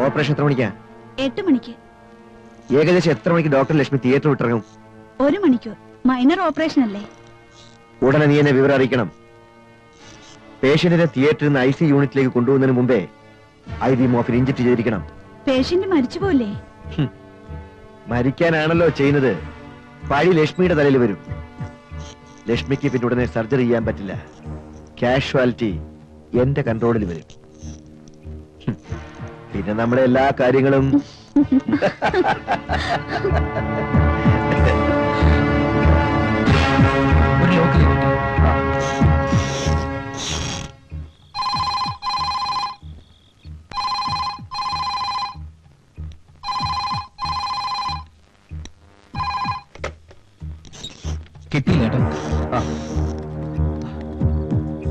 Operation എത്ര മണിക്കാ? 8 മണിക്ക്. ഏകദേശം എത്ര മണിക്ക് ഡോക്ടർ ലക്ഷ്മി തിയേറ്റർ വിട്ടിറങ്ങും? 1 മണിക്കൂർ. മൈനർ ഓപ്പറേഷൻ അല്ലേ? ഉടനെ നീ എന്നെ വിവരം അറിയിക്കണം. പേഷ്യന്റിനെ തിയേറ്ററിൽ നിന്ന് IC യൂണിറ്റിലേക്ക് കൊണ്ടുപോകുന്നതിന് മുമ്പേ IV മോഫിൻ ഇഞ്ചക്ട് ചെയ്തിരിക്കണം. പേഷ്യന്റ് മരിച്ചുപോലെ? മരിക്കാനാണല്ലോ ചെയ്യുന്നത്. പഴി ലക്ഷ്മിയുടെ തലയിൽ വരും. ലക്ഷ്മിക്ക് പിന്നെ ഉടനെ സർജറി ചെയ്യാൻ പറ്റില്ല. കാഷ്വാലിറ്റി എന്റെ കൺട്രോളിൽ വരും. പിന്നെ നമ്മുടെ എല്ലാ കാര്യങ്ങളും കിട്ടിയില്ല കേട്ടോ.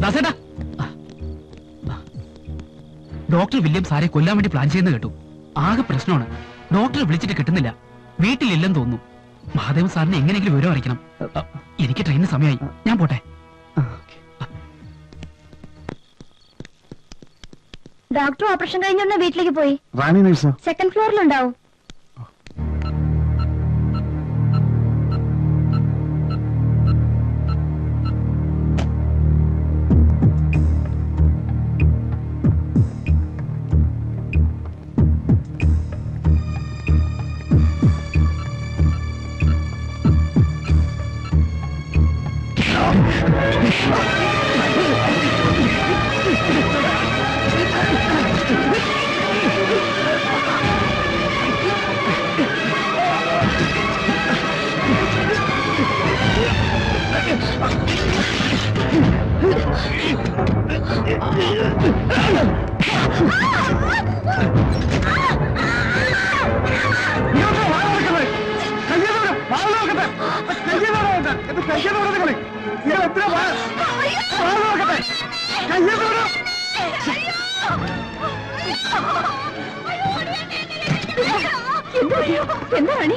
ദാസേട്ടാ, ഡോക്ടർ വില്യം സാരെ കൊല്ലാൻ വേണ്ടി പ്ലാൻ ചെയ്യുന്ന കേട്ടു. ആകെ പ്രശ്നമാണ്. ഡോക്ടറെ വിളിച്ചിട്ട് കിട്ടുന്നില്ല. വീട്ടിലില്ലെന്ന് തോന്നുന്നു. മഹാദേവൻ സാറിന് എങ്ങനെയെങ്കിലും വിവരം അറിയിക്കണം. എനിക്ക് ട്രെയിനിന് സമയമായി. ഞാൻ പോട്ടെ. ഡോക്ടർ ഓപ്പറേഷൻ കഴിഞ്ഞ വീട്ടിലേക്ക് പോയി. റാണി നഴ്സോ? 2nd ഫ്ലോറിലുണ്ടാവും. എന്താണ്?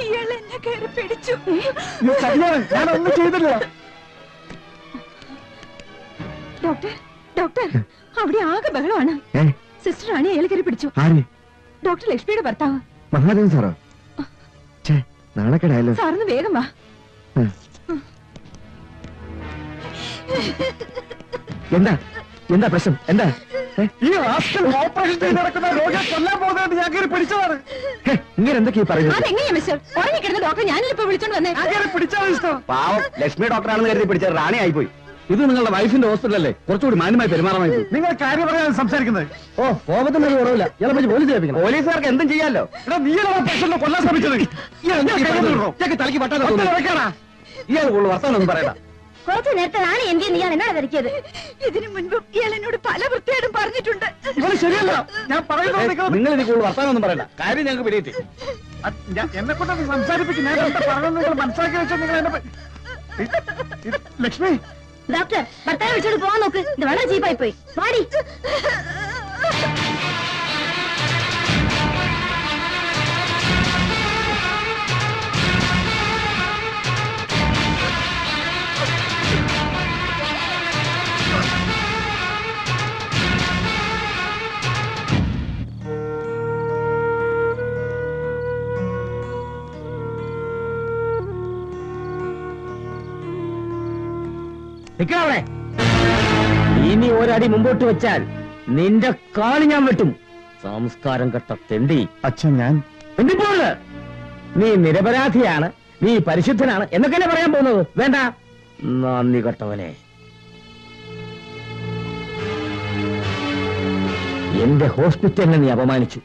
ഇയാൾ എന്നെ കയറി പിടിച്ചു. ഞാനൊന്നും ചെയ്തില്ല. ഡോക്ടർ, ഡോക്ടർ, അവിടെ ആകെ ബഹളമാണ്. സിസ്റ്റർ റാണി അയാൾ കയറി പിടിച്ചു. ഡോക്ടർ ലക്ഷ്മിയുടെ ഭർത്താവ്. മഹാദേവൻ സാറോ? നാണക്കേടായല്ലോ. സാറിന് വേഗം വാ. എന്താ എന്താ പ്രശ്നം? എന്താ? ഈ ഹാസ്റ്റൽ ഓപ്പറേഷൻ ചെയ്ത് നടക്കുന്ന രോഗിയെ കൊല്ലാൻ പോകുന്നതുകൊണ്ട് ഞാൻ കയറി പിടിച്ചതാണ്. ഇങ്ങനെ എന്തൊക്കെയാ പറയുന്നത്? അതെങ്ങനെയാ മിസ്റ്റർ? ഉറങ്ങിക്കിടന്ന ഡോക്ടർ ഞാനിപ്പോ വിളിച്ചോണ്ട് വന്നേ. ഞാൻ കയറി പിടിച്ചാൽ ഇഷ്ടം. പാവം ലക്ഷ്മി ഡോക്ടറാണെന്ന് കരുതി പിടിച്ച റാണി ആയിപ്പോയി. ഇത് നിങ്ങളുടെ വൈഫിന്റെ ഹോസ്പിറ്റലല്ലേ? കുറച്ചുകൂടി മാന്യമായി പെരുമാറാമായി. നിങ്ങൾ കാര്യം പറയാൻ സംസാരിക്കുന്നത്. ഓ, കോപത്തിന് ഒരു കുറവില്ല. ഇയാളെ പറ്റി പോലീസ് ഏൽപ്പിക്കണം. പോലീസുകാർക്ക് എന്തും ചെയ്യാലോ. നീ കൊല്ലാൻ ശ്രമിച്ചത് തലക്ക് പട്ടാ. ഇയാൾ കൂടുതൽ വർത്താനൊന്നും പറയണ്ട. കുറച്ചു നേരത്തെ റാണി എന്തിയെന്ന് ഇയാൾ എന്നോട് തിരക്കിയത്. ഇതിനു മുൻപ് ഇയാൾ എന്നോട് പല വൃത്തിയായിട്ടും പറഞ്ഞിട്ടുണ്ട്. ശരിയല്ല. ഞാൻ പറയുന്നത് നിങ്ങൾ ഇനി കൂടുതൽ വർത്താനൊന്നും പറയണ്ട. കാര്യം ഞങ്ങൾക്ക് പിടിയിട്ട് എന്നെ കൊണ്ട് സംസാരിപ്പിക്കും. ഞാൻ എന്താ പറയുന്നത് നിങ്ങൾ മനസ്സിലാക്കി വെച്ചാൽ നിങ്ങൾ എന്നെ ലക്ഷ്മി. ഡോക്ടർ, ഭർത്താവ് വിളിച്ചോട് പോവാൻ നോക്ക്. ഇത് വളരെ ചീപ്പായി പോയി. വാടി. ഇനി ഒരടി മുമ്പോട്ട് വെച്ചാൽ നിന്റെ കാല് ഞാൻ വെട്ടും. സംസ്കാരം കെട്ട തെണ്ടി. അച്ഛൻ ഞാൻ എന്തിപ്പോള്? നീ നിരപരാധിയാണ്, നീ പരിശുദ്ധനാണ് എന്നൊക്കെയല്ലേ പറയാൻ പോകുന്നത്? വേണ്ട, നന്ദി കെട്ടവനെ. എന്റെ ഹോസ്പിറ്റലിനെ നീ അപമാനിച്ചു,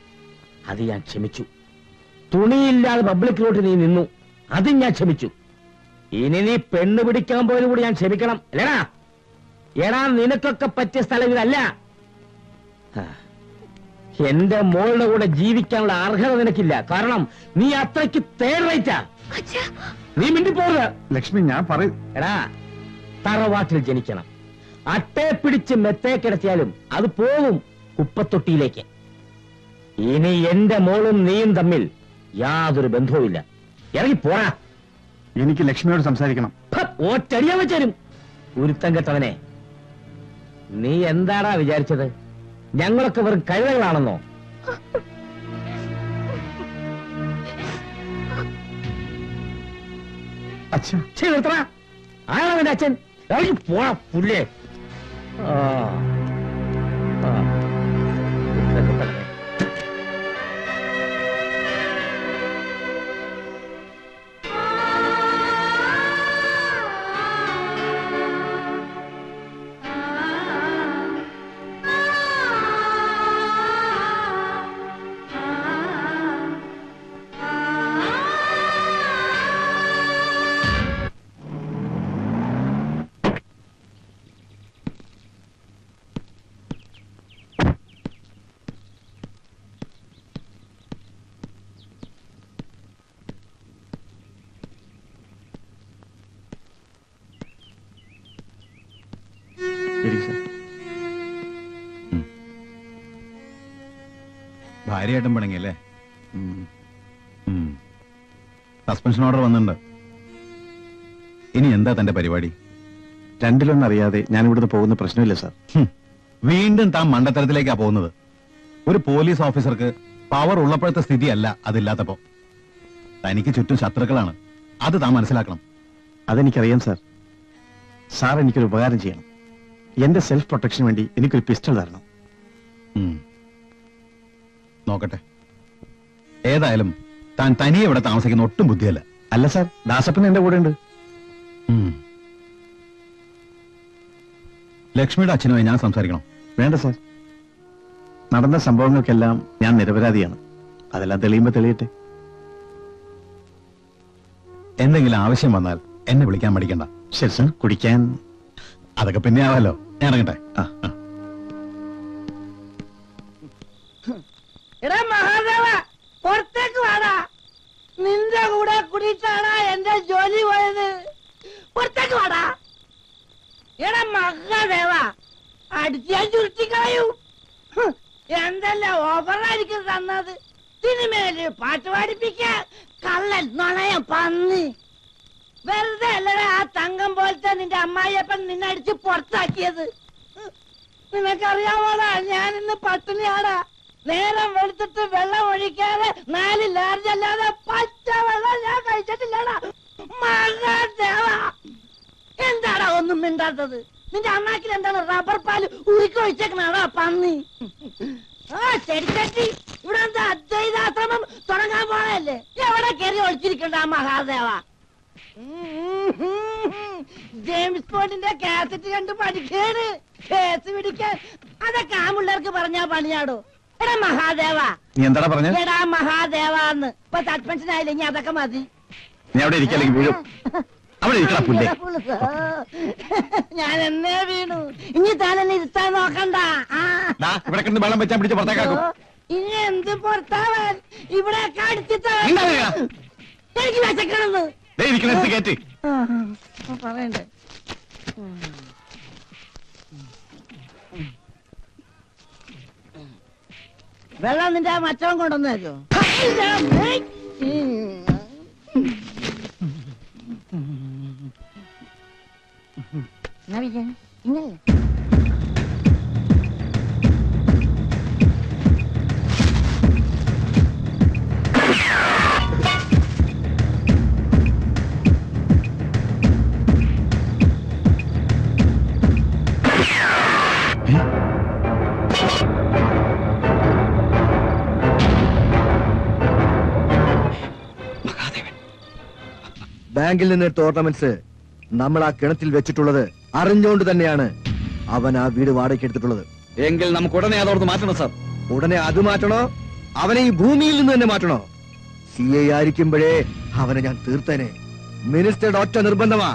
അത് ഞാൻ ക്ഷമിച്ചു. തുണിയില്ലാതെ പബ്ലിക്കിലോട്ട് നീ നിന്നു, അതും ഞാൻ ക്ഷമിച്ചു. ഇനി നീ പെണ്ണ് പിടിക്കാൻ പോലും കൂടി ഞാൻ ക്ഷമിക്കണം. അല്ലേടാ? എടാ, നിനക്കൊക്കെ പറ്റിയ സ്ഥലം ഇതല്ല. എന്റെ മോളുടെ കൂടെ ജീവിക്കാനുള്ള അർഹത നിനക്കില്ല. കാരണം നീ അത്രയ്ക്ക് തേർഡ് റേറ്റാ. നീ മിണ്ടിപ്പോറുക. ലക്ഷ്മി, ഞാൻ പറയും. എടാ, തറവാട്ടിൽ ജനിക്കണം. അട്ടേ പിടിച്ച് മെത്തേ കിടത്തിയാലും അത് പോവും കുപ്പത്തൊട്ടിയിലേക്ക്. ഇനി എന്റെ മോളും നീയും തമ്മിൽ യാതൊരു ബന്ധവുമില്ല. ഇറങ്ങി പോടാ. എനിക്ക് ലക്ഷ്മിയോട് സംസാരിക്കണം. ഒറ്റടിയാൻ വെച്ചാലും. ഉരുത്തം കെട്ടവനെ, നീ എന്താടാ വിചാരിച്ചത്? ഞങ്ങളൊക്കെ വെറും കഴുതകളാണെന്നോ? അച്ഛൻ ആരാണവന്റെ അച്ഛൻ? ഇറങ്ങി പോടാ പുല്ലേ. ആ. ആ. ഇതൊക്കെ തന്നെ. ഭാര്യയായിട്ടും പിണങ്ങിയല്ലേ? സസ്പെൻഷൻ ഓർഡർ വന്നിട്ടുണ്ട്. ഇനി എന്താ തന്റെ പരിപാടി? രണ്ടിലൊന്നറിയാതെ ഞാൻ ഇവിടുന്ന് പോകുന്ന പ്രശ്നമില്ല സാർ. വീണ്ടും താൻ മണ്ടത്തരത്തിലേക്കാ പോകുന്നത്. ഒരു പോലീസ് ഓഫീസർക്ക് പവർ ഉള്ളപ്പോഴത്തെ സ്ഥിതിയല്ല അതില്ലാത്തപ്പോ. തനിക്ക് ചുറ്റും ശത്രുക്കളാണ്, അത് താൻ മനസ്സിലാക്കണം. അതെനിക്കറിയാം സാർ. സാർ എനിക്കൊരു ഉപകാരം ചെയ്യണം. എന്റെ സെൽഫ് പ്രൊട്ടക്ഷന് വേണ്ടി എനിക്കൊരു പിസ്റ്റൾ തരണം. നോക്കട്ടെ. ഏതായാലും താൻ തനിയെ ഇവിടെ താമസിക്കുന്ന ഒട്ടും ബുദ്ധിയല്ല. അല്ല സാർ, ദാസപ്പൻ എന്റെ കൂടെ ഉണ്ട്. ലക്ഷ്മിയുടെ അച്ഛനുമായി ഞാൻ സംസാരിക്കണം. വേണ്ട സാർ, നടന്ന സംഭവങ്ങൾക്കെല്ലാം ഞാൻ നിരപരാധിയാണ്. അതെല്ലാം തെളിയുമ്പോ തെളിയട്ടെ. എന്തെങ്കിലും ആവശ്യം വന്നാൽ എന്നെ വിളിക്കാൻ മടിക്കണ്ട. ശരി സാർ. കുടിക്കാൻ അതൊക്കെ പിന്നെ ആവാലോ. ഞാൻ ഇറങ്ങട്ടെ. എടാ മഹാദേവ, പുറത്തേക്ക് വാടാ. നിന്റെ കൂടെ കുടിച്ചാടാ എന്റെ ജോലി പോയത്. പുറത്തേക്ക് വാടാ. എടാ മഹാദേവ, അടിച്ചാൽ ചുരുട്ടിക്കളയൂ. എന്തെല്ലാം ഓഫറായിരിക്കും തന്നത്. സിനിമയില് പാട്ട് പാടിപ്പിക്കാൻ കള്ളൻ നുണയം പന്നി. വെറുതെ അല്ലടാ ആ തങ്കം പോലത്തെ നിന്റെ അമ്മായിയപ്പൻ നിന്നെ അടിച്ച് പുറത്താക്കിയത്. നിനക്കറിയാമോടാ, ഞാൻ ഇന്ന് പട്ടിണിയാടാ. നേരം വെളുത്തിട്ട് വെള്ളം ഒഴിക്കാതെ 4 ലാർജ് അല്ലാതെ പച്ച വെള്ളം ഞാൻ കഴിച്ചിട്ടില്ലടാ. മഹാദേവ, എന്താടാ ഒന്നും മിണ്ടാത്തത്? നിന്റെ അണ്ണാക്കിൽ എന്താണ് റബ്ബർ പാല് ഉരുക്കൊഴിച്ചേക്കണാടാ പന്നി. ആ ചെടിച്ചട്ടി, ഇവിടെ എന്താ അദ്വൈതാശ്രമം തുടങ്ങാൻ പോണല്ലേ? എവിടെ കയറി ഒളിച്ചിരിക്കണ്ട മഹാദേവ? ജെയിംസ് ബോണ്ടിന്റെ കാസറ്റ് കണ്ട് പഠിക്കേണ്. കേസ് പിടിക്കാൻ അതൊക്കെ ആ പിള്ളേർക്ക് പറഞ്ഞാ പണിയാടോ. എടാ മഹാദേവ, നീ എന്താ പറഞ്ഞ? എടാ മഹാദേവാന്ന്. ഇപ്പൊ സസ്പെൻഷൻ ആയില്ലേ, ഇനി അതൊക്കെ മതി. നീ അവിടെ ഇരിക്കല്ലെങ്കിൽ വീഴും. അവിടെ ഇരിക്കണ പുല്ലേ. ഞാൻ എന്നേ വീണു. ഇനി താൻ എന്നെ ഇരുത്താൻ നോക്കണ്ട. ഇവിടെ കിടന്ന് വെള്ളം വെച്ചാൽ പിടിച്ച് പുറത്തേക്കാക്കും. ഇനി എന്ത് പുറത്താവാൻ? ഇവിടെ അടിച്ചിട്ട് എനിക്ക് വിശക്കണെന്ന് കേറ്റ് പറയണ്ടേ. വെള്ളം നിന്റെ ആ മച്ചവൻ കൊണ്ടുവന്നു തരുമോ? ഇങ്ങനെ ബാങ്കിൽ നിന്ന് എടുത്ത ഓർണമെന്റ്സ് നമ്മൾ ആ കിണറ്റിൽ വെച്ചിട്ടുള്ളത് അറിഞ്ഞുകൊണ്ട് തന്നെയാണ് അവൻ ആ വീട് വാടകയ്ക്ക് എടുത്തിട്ടുള്ളത്. എങ്കിൽ നമുക്ക് ഉടനെ അതോർത്ത് മാറ്റണം സാർ. ഉടനെ അത് മാറ്റണോ, അവനെ ഈ ഭൂമിയിൽ നിന്ന് തന്നെ മാറ്റണോ? CI ആയിരിക്കുമ്പോഴേ അവനെ ഞാൻ തീർത്തേനെ. മിനിസ്റ്ററുടെ ഒറ്റ നിർബന്ധമാ.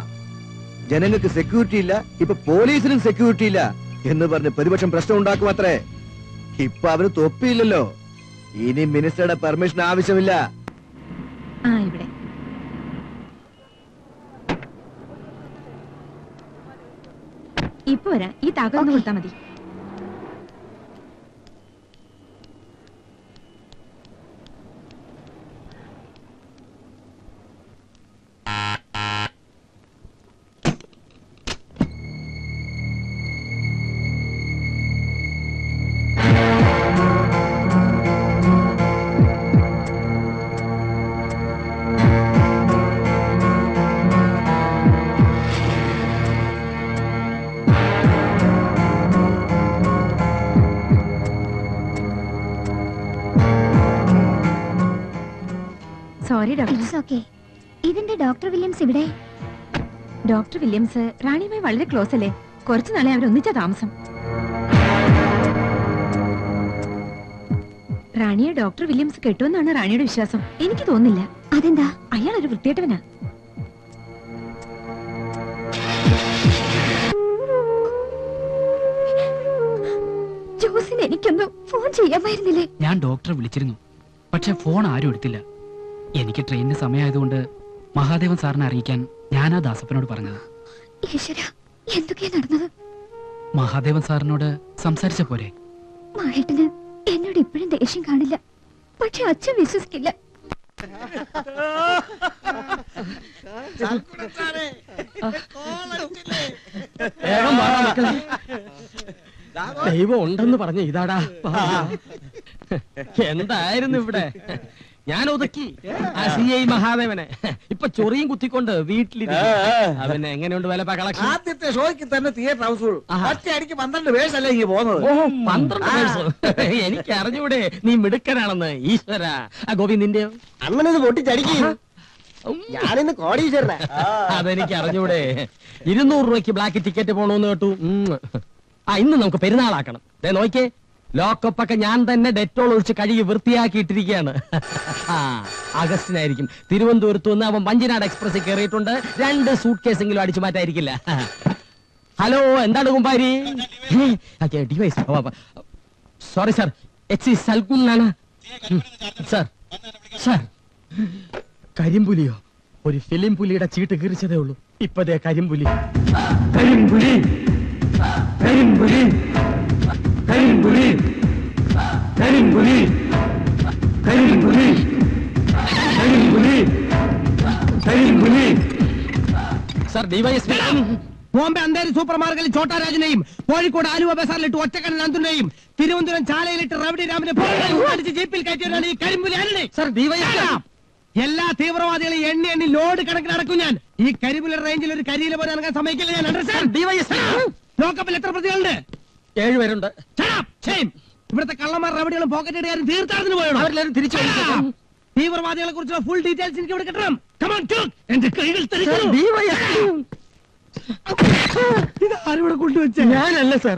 ജനങ്ങൾക്ക് സെക്യൂരിറ്റി ഇല്ല, ഇപ്പൊ പോലീസിനും സെക്യൂരിറ്റി ഇല്ല എന്ന് പറഞ്ഞ് പ്രതിപക്ഷം പ്രശ്നം ഉണ്ടാക്കും അത്രേ. ഇപ്പൊ അവന് തൊപ്പിയില്ലല്ലോ. ഇനി മിനിസ്റ്ററുടെ പെർമിഷൻ ആവശ്യമില്ല. ഇവിടെ ഇപ്പൊ വരാം. ഈ താക്കോൽ കൊടുത്താ മതി. Sorry doctor. It's okay. ഇതിന്റെ ഡോക്ടർ വില്യംസ് ഇവിടെ? ഡോക്ടർ വില്യംസ് റാണിയുമായി വളരെ ക്ലോസ് അല്ലേ? കുറച്ചു നാളെ അവർ ഒന്നിച്ച താമസം. റാണിയെ ഡോക്ടർ വില്യംസ് കെട്ടുമെന്നാണ് റാണിയുടെ വിശ്വാസം. എനിക്ക് തോന്നുന്നില്ല. അതെന്താ? അയാൾ ഒരു വൃത്തികെട്ടവനാ. ജോസിന് എനിക്കൊന്ന് ഫോൺ ചെയ്യാമായിരുന്നില്ലേ? ഞാൻ ഡോക്ടറെ വിളിച്ചിരുന്നു, പക്ഷെ ഫോൺ ആരും എടുത്തില്ല. എനിക്ക് ട്രെയിനിന് സമയമായതുകൊണ്ട് മഹാദേവൻ സാറിനെ അറിയിക്കാൻ ഞാനാ ദാസപ്പനോട് പറഞ്ഞത്. ഈശ്വരാ, എന്തൊക്കെയാ നടന്നത്? മഹാദേവൻ സാറിനോട് സംസാരിച്ച പോരെ? മായേട്ടന് എന്നോട് ഇപ്പോഴും ദേഷ്യം കാണില്ല, പക്ഷെ അച്ഛൻ വിശ്വസിക്കില്ല. ദൈവം ഉണ്ടെന്ന് പറഞ്ഞ ഇതാടാ. എന്തായിരുന്നു ഇവിടെ? ഞാൻ ഒതുക്കി ആ CI മഹാദേവനെ. ഇപ്പൊ ചൊറിയും കുത്തിക്കൊണ്ട് വീട്ടിലിരിക്കും. അവന് എങ്ങനെയുണ്ട് വില കളക്ഷൻ? ആദ്യത്തെ ഷോയ്ക്ക് തന്നെ തിയേറ്റർ ഹൗസ്ഫുൾ. ഒറ്റയടിക്ക് 12 പേഴ്സല്ലേ ഇങ്ങനെ പോകുന്നത്. ഓഹോ, 12 പേഴ്സ്. എനിക്ക് അറിഞ്ഞൂടെ നീ മിടുക്കനാണെന്ന്. ഈശ്വര. ഗോപി നിന്റെയോ? അണ്ണനത് പൊട്ടിച്ചടിക്കും. ഞാനിന്ന് കോടീശ്വരനാ. അതെനിക്ക് അറിഞ്ഞൂടെ. 200 രൂപയ്ക്ക് ബ്ലാക്ക് ടിക്കറ്റ് പോണോന്ന് കേട്ടു. ഇന്ന് നമുക്ക് പെരുന്നാളാക്കണം. നോക്കിയേ, ലോക്കപ്പൊക്കെ ഞാൻ തന്നെ ഡെറ്റോൾ ഒഴിച്ച് കഴുകി വൃത്തിയാക്കിയിട്ടിരിക്കുകയാണ്. ആഗസ്റ്റിനായിരിക്കും തിരുവനന്തപുരത്ത് നിന്ന് അവൻ വഞ്ചിനാട് എക്സ്പ്രസിൽ കയറിയിട്ടുണ്ട്. 2 സൂട്ട് കേസെങ്കിലും അടിച്ചു മാറ്റായിരിക്കില്ല. ഹലോ, എന്താണ് കുമ്പാരി? സോറി സാർ, HC സൽകുന്നാണ് സാർ. സാർ, കരിമ്പുലിയോ? ഒരു ഫിലിം പുലിയുടെ ചീട്ട് കീറിച്ചതേ ഉള്ളൂ. ഇപ്പതേ കരിമ്പുലി. കരിമ്പുലി, കരിമ്പുലി, കരിമ്പുലി, കരിമ്പുലി, കരിമ്പുലി, കരിമ്പുലി, കരിമ്പുലി. Sir, DYSP Bombay Andheri super മാർക്കറ്റിൽ ചോട്ടാരാജനെയും കോഴിക്കോട് ആലുവ ബസാറിലിട്ട് ഒറ്റക്കണ്ണൻ നന്ദുനെയും തിരുവനന്തപുരം ചാലയിലിട്ട് റവഡി രാമിനെ അടിച്ച് ജീപ്പിൽ കയറ്റിയാണ് ഈ കരിമ്പുലി ആരുടെ? സാർ, ഡിവൈഎസ്പി എല്ലാ തീവ്രവാദികളെയും എണ്ണി എണ്ണി ലോഡ് കണക്കിന് നടക്കും ഞാൻ. ഈ കരിമ്പുലി റേഞ്ചിൽ ഒരു കരിയില പോലെ നടക്കാൻ സമ്മതിക്കില്ല ഞാൻ. ലോക്കപ്പിൽ എത്ര പ്രതികളുണ്ട്? 7 പേരുണ്ട്. ഇവിടുത്തെ കള്ളന്മാർ റവഡികളും പോക്കറ്റടിക്കാരും തീർത്ഥാടനത്തിന് പോയോ? അവരെല്ലാരും തിരിച്ചു. തീവ്രവാദികളെ കുറിച്ചുള്ള ഫുൾ ഡീറ്റെയിൽസ് എനിക്ക് ഇവിടെ കിട്ടണം. എന്റെ കൈകൾ ഇത് ആരിവിടെ കൊണ്ടുവച്ച? ഞാനല്ല സാർ.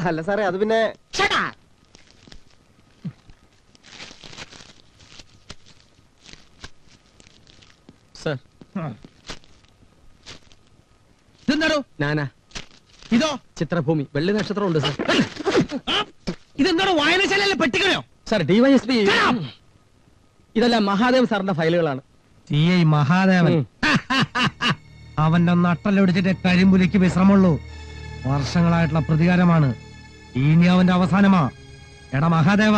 അല്ല സാറേ, അത് പിന്നെ സാർ, ഇതെന്താണോ? ഞാനാ. ഇതോ ചിത്രഭൂമി, വെള്ളി നക്ഷത്രം ഉണ്ട് സാർ. ഇതെന്താണോ? വായനശാലയല്ലേ, പെട്ടിക്കണോ? സാർ, ഡിവൈഎസ്പി, ഇതെല്ലാം മഹാദേവ് സാറിന്റെ ഫയലുകളാണ്. CI മഹാദേവൻ. അവന്റെ നട്ടലൊടിച്ചിട്ട് കരിമ്പുലിക്ക് വിശ്രമമുള്ളൂ. വർഷങ്ങളായിട്ടുള്ള പ്രതികാരമാണ്. ഇനി അവന്റെ അവസാനമാ. എടാ മഹാദേവ,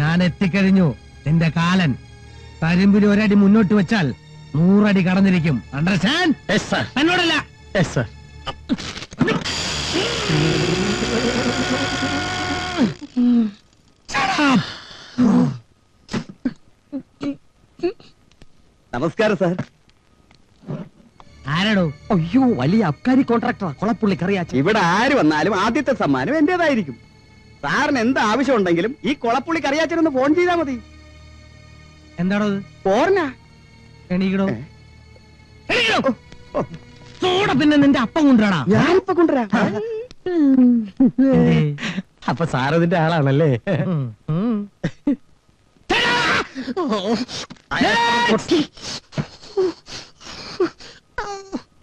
ഞാൻ എത്തിക്കഴിഞ്ഞു. നിന്റെ കാലൻ കരിമ്പുലി ഒരടി മുന്നോട്ട് വെച്ചാൽ 100 അടി കടന്നിരിക്കും. അണ്ടർസ്റ്റാൻഡ്? Yes sir. എന്നോടല്ല. Yes sir. നമസ്കാരം സാർ. ആരാടോ? അയ്യോ, വലിയ അബ്കാരി കോൺട്രാക്ടറാ. കൊളപ്പുള്ളിക്കറിയാച്ചു. ഇവിടെ ആര് വന്നാലും ആദ്യത്തെ സമ്മാനം എന്റേതായിരിക്കും. സാറിന് എന്ത് ആവശ്യം ഉണ്ടെങ്കിലും ഈ കൊളപ്പുള്ളി കറിയാച്ചനൊന്ന് ഫോൺ ചെയ്താൽ മതി. എന്താണോ? പോർനാ എണീക്കടോ. പിന്നെ നിന്റെ അപ്പം കൊണ്ടുവരാടാ. ഞാനിപ്പോ കൊണ്ടുവരാം. അപ്പൊ സാറതിന്റെ ആളാണല്ലേ?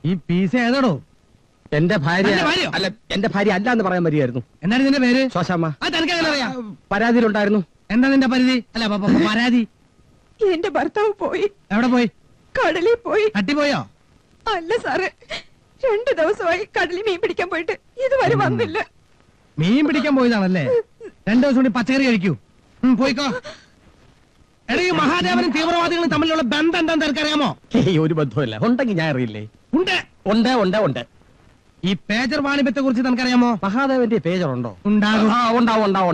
ഈ പീസ ഏതാടോ? എന്റെ ഭാര്യ. എന്റെ ഭാര്യയോ? അല്ല, എന്റെ ഭാര്യ അല്ല എന്ന് പറയാൻ വരികയായിരുന്നു. എന്താണ് നിന്റെ പേര്? ശോശാമ്മ. അത് എനിക്കങ്ങനെ അറിയാം. പരാതിയിലുണ്ടായിരുന്നു. എന്താ നിന്റെ പരിധി? അല്ല പരാതി. എന്റെ ഭർത്താവ് പോയി. എവിടെ പോയി? കടലിൽ പോയി. തട്ടിപ്പോയോ? അല്ല സാറേ, 2 ദിവസമായി കടലിൽ മീൻ പിടിക്കാൻ പോയിട്ട് ഇതുവരെ വന്നില്ല. മീൻ പിടിക്കാൻ പോയതാണല്ലേ? 2 ദിവസം കൂടി പച്ചക്കറി കഴിക്കൂ. പോയിക്കോ. എടീ, മഹാദേവനും തീവ്രവാദികളും തമ്മിലുള്ള ബന്ധം എന്താന്ന് നിനക്കറിയാമോ? ഒരു ബന്ധമില്ല. ഉണ്ടെങ്കിൽ ഞാൻ അറിയില്ലേ? ഉണ്ട്. ഉണ്ട് ഉണ്ട് ഉണ്ട്. ഈ പേജർ വാണിഭത്തെ കുറിച്ച് നിനക്കറിയാമോ? മഹാദേവന്റെ പേജർ ഉണ്ടോ? ഉണ്ടാകും. ഉണ്ടാവും ഉണ്ടാവും.